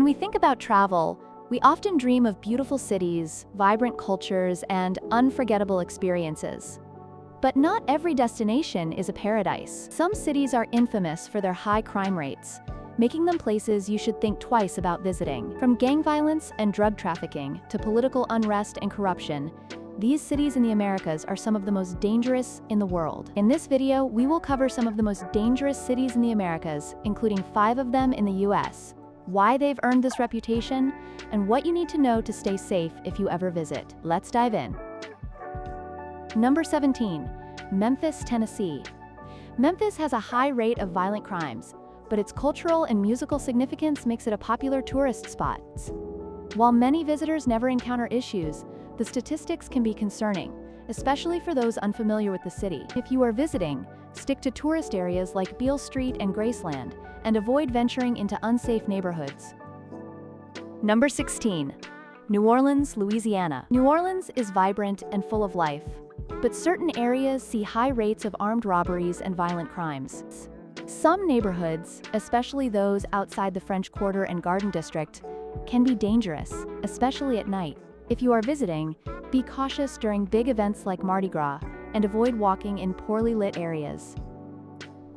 When we think about travel, we often dream of beautiful cities, vibrant cultures, and unforgettable experiences. But not every destination is a paradise. Some cities are infamous for their high crime rates, making them places you should think twice about visiting. From gang violence and drug trafficking to political unrest and corruption, these cities in the Americas are some of the most dangerous in the world. In this video, we will cover some of the most dangerous cities in the Americas, including 5 of them in the US, why they've earned this reputation, and what you need to know to stay safe if you ever visit. Let's dive in. Number 17, Memphis, Tennessee. Memphis has a high rate of violent crimes, but its cultural and musical significance makes it a popular tourist spot. While many visitors never encounter issues, the statistics can be concerning, especially for those unfamiliar with the city. If you are visiting, stick to tourist areas like Beale Street and Graceland, and avoid venturing into unsafe neighborhoods. Number 16, New Orleans, Louisiana. New Orleans is vibrant and full of life, but certain areas see high rates of armed robberies and violent crimes. Some neighborhoods, especially those outside the French Quarter and Garden District, can be dangerous, especially at night. If you are visiting, be cautious during big events like Mardi Gras and avoid walking in poorly lit areas.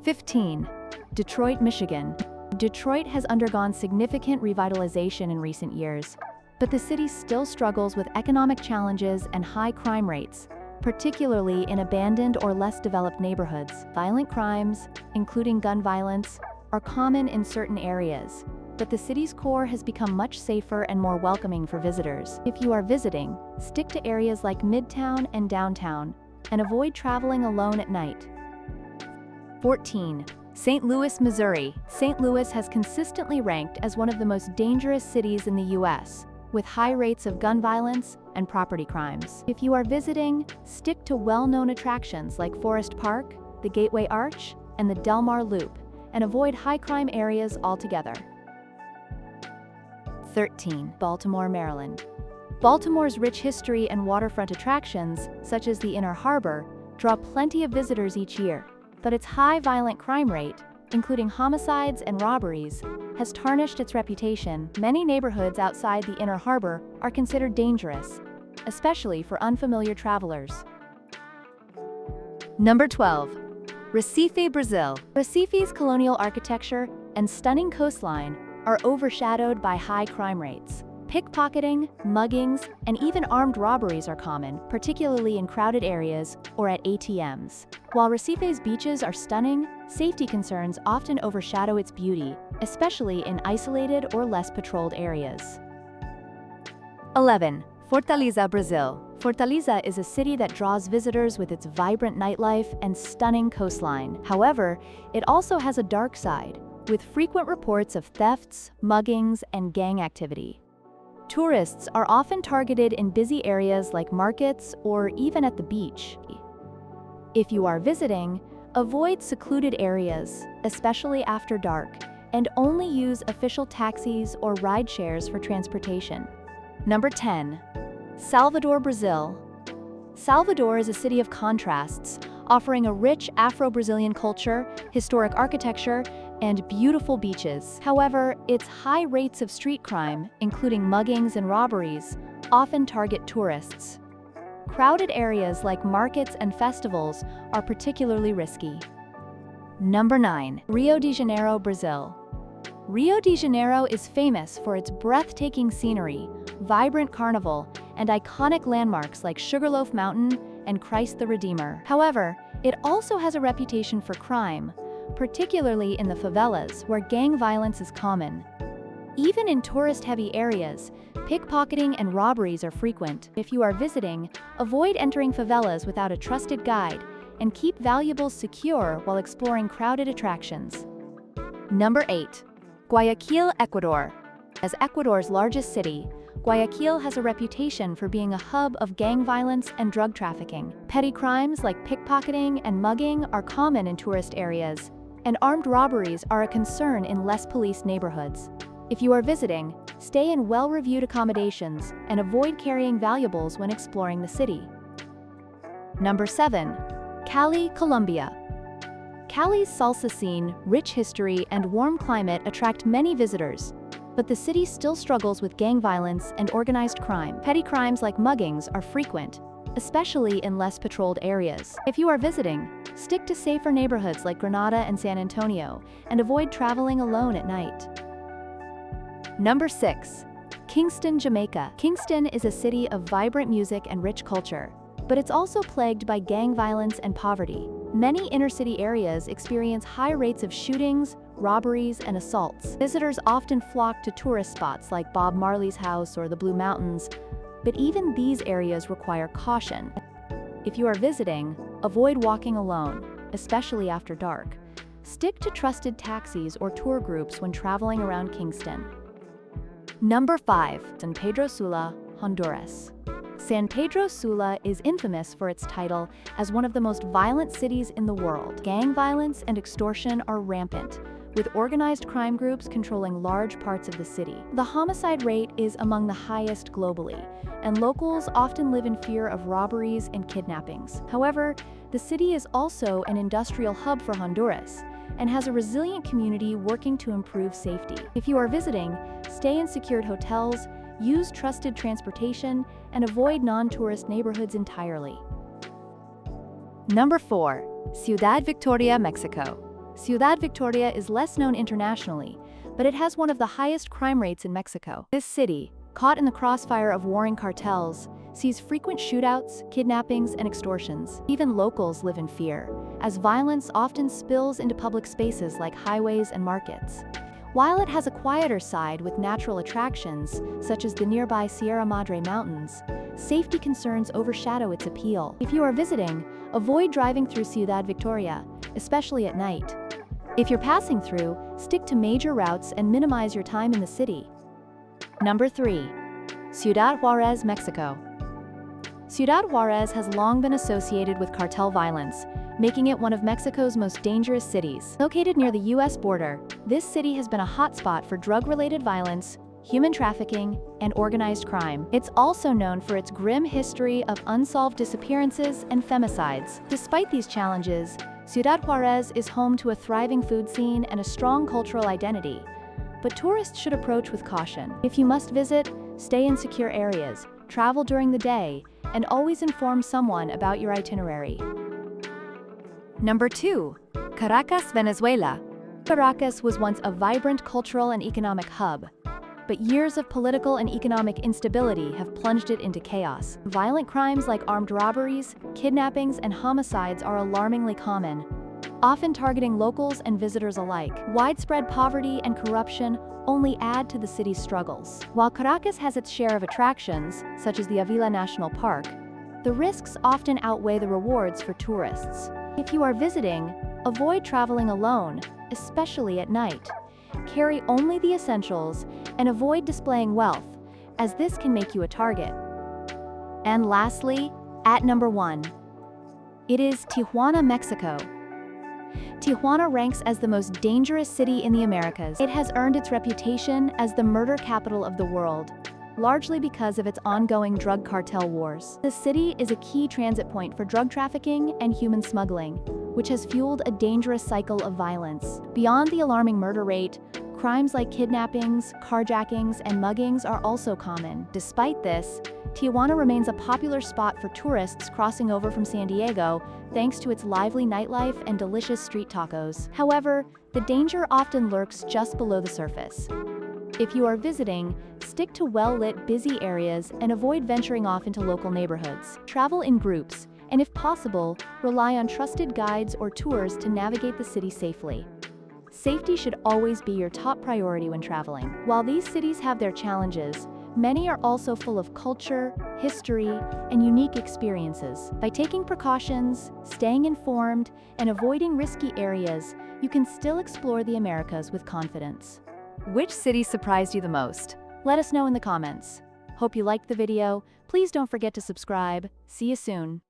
15. Detroit, Michigan. Detroit has undergone significant revitalization in recent years, but the city still struggles with economic challenges and high crime rates, particularly in abandoned or less developed neighborhoods. Violent crimes, including gun violence, are common in certain areas, but the city's core has become much safer and more welcoming for visitors. If you are visiting, stick to areas like Midtown and Downtown, and avoid traveling alone at night. 14. St. Louis, Missouri. St. Louis has consistently ranked as one of the most dangerous cities in the US, with high rates of gun violence and property crimes. If you are visiting, stick to well-known attractions like Forest Park, the Gateway Arch, and the Del Mar Loop, and avoid high-crime areas altogether. 13. Baltimore, Maryland. Baltimore's rich history and waterfront attractions, such as the Inner Harbor, draw plenty of visitors each year, but its high violent crime rate, including homicides and robberies, has tarnished its reputation. Many neighborhoods outside the Inner Harbor are considered dangerous, especially for unfamiliar travelers. Number 12. Recife, Brazil. Recife's colonial architecture and stunning coastline are overshadowed by high crime rates. Pickpocketing, muggings, and even armed robberies are common, particularly in crowded areas or at ATMs. While Recife's beaches are stunning, safety concerns often overshadow its beauty, especially in isolated or less patrolled areas. 11. Fortaleza, Brazil. Fortaleza is a city that draws visitors with its vibrant nightlife and stunning coastline. However, it also has a dark side, with frequent reports of thefts, muggings, and gang activity. Tourists are often targeted in busy areas like markets or even at the beach. If you are visiting, avoid secluded areas, especially after dark, and only use official taxis or ride shares for transportation. Number 10. Salvador, Brazil. Salvador is a city of contrasts, offering a rich Afro-Brazilian culture, historic architecture, and beautiful beaches. However, its high rates of street crime, including muggings and robberies, often target tourists. Crowded areas like markets and festivals are particularly risky. Number 9. Rio de Janeiro, Brazil. Rio de Janeiro is famous for its breathtaking scenery, vibrant carnival, and iconic landmarks like Sugarloaf Mountain and Christ the Redeemer. However, it also has a reputation for crime, particularly in the favelas, where gang violence is common. Even in tourist-heavy areas, pickpocketing and robberies are frequent. If you are visiting, avoid entering favelas without a trusted guide, and keep valuables secure while exploring crowded attractions. Number 8. Guayaquil, Ecuador. As Ecuador's largest city, Guayaquil has a reputation for being a hub of gang violence and drug trafficking. Petty crimes like pickpocketing and mugging are common in tourist areas, and armed robberies are a concern in less policed neighborhoods. If you are visiting, stay in well-reviewed accommodations and avoid carrying valuables when exploring the city. Number 7. Cali, Colombia. Cali's salsa scene, rich history, and warm climate attract many visitors, But the city still struggles with gang violence and organized crime. Petty crimes like muggings are frequent, especially in less patrolled areas. If you are visiting, stick to safer neighborhoods like Granada and San Antonio, and avoid traveling alone at night. Number 6. Kingston, Jamaica. Kingston is a city of vibrant music and rich culture, but it's also plagued by gang violence and poverty. Many inner-city areas experience high rates of shootings, robberies, and assaults. Visitors often flock to tourist spots like Bob Marley's house or the Blue Mountains, but even these areas require caution. If you are visiting, avoid walking alone, especially after dark. Stick to trusted taxis or tour groups when traveling around Kingston. Number 5. San Pedro Sula, Honduras. San Pedro Sula is infamous for its title as one of the most violent cities in the world. Gang violence and extortion are rampant, with organized crime groups controlling large parts of the city. The homicide rate is among the highest globally, and locals often live in fear of robberies and kidnappings. However, the city is also an industrial hub for Honduras and has a resilient community working to improve safety. If you are visiting, stay in secured hotels, use trusted transportation, and avoid non-tourist neighborhoods entirely. Number 4. Ciudad Victoria, Mexico. Ciudad Victoria is less known internationally, but it has one of the highest crime rates in Mexico. This city, caught in the crossfire of warring cartels, sees frequent shootouts, kidnappings, and extortions. Even locals live in fear, as violence often spills into public spaces like highways and markets. While it has a quieter side with natural attractions, such as the nearby Sierra Madre Mountains, safety concerns overshadow its appeal. If you are visiting, avoid driving through Ciudad Victoria, especially at night. If you're passing through, stick to major routes and minimize your time in the city. Number 3. Ciudad Juarez, Mexico. Ciudad Juarez has long been associated with cartel violence, making it one of Mexico's most dangerous cities. Located near the U.S. border, this city has been a hotspot for drug-related violence, human trafficking, and organized crime. It's also known for its grim history of unsolved disappearances and femicides. Despite these challenges, Ciudad Juarez is home to a thriving food scene and a strong cultural identity, but tourists should approach with caution. If you must visit, stay in secure areas, travel during the day, and always inform someone about your itinerary. Number 2. Caracas, Venezuela. Caracas was once a vibrant cultural and economic hub, but years of political and economic instability have plunged it into chaos. Violent crimes like armed robberies, kidnappings, and homicides are alarmingly common, often targeting locals and visitors alike. Widespread poverty and corruption only add to the city's struggles. While Caracas has its share of attractions, such as the Avila National Park, the risks often outweigh the rewards for tourists. If you are visiting, avoid traveling alone, especially at night. Carry only the essentials and avoid displaying wealth, as this can make you a target. And lastly, at number 1, it is Tijuana, Mexico. Tijuana ranks as the most dangerous city in the Americas. It has earned its reputation as the murder capital of the world, largely because of its ongoing drug cartel wars. The city is a key transit point for drug trafficking and human smuggling, which has fueled a dangerous cycle of violence. Beyond the alarming murder rate, crimes like kidnappings, carjackings, and muggings are also common. Despite this, Tijuana remains a popular spot for tourists crossing over from San Diego, thanks to its lively nightlife and delicious street tacos. However, the danger often lurks just below the surface. If you are visiting, stick to well-lit, busy areas and avoid venturing off into local neighborhoods. Travel in groups, and if possible, rely on trusted guides or tours to navigate the city safely. Safety should always be your top priority when traveling. While these cities have their challenges, many are also full of culture, history, and unique experiences. By taking precautions, staying informed, and avoiding risky areas, you can still explore the Americas with confidence. Which city surprised you the most? Let us know in the comments. Hope you liked the video. Please don't forget to subscribe. See you soon.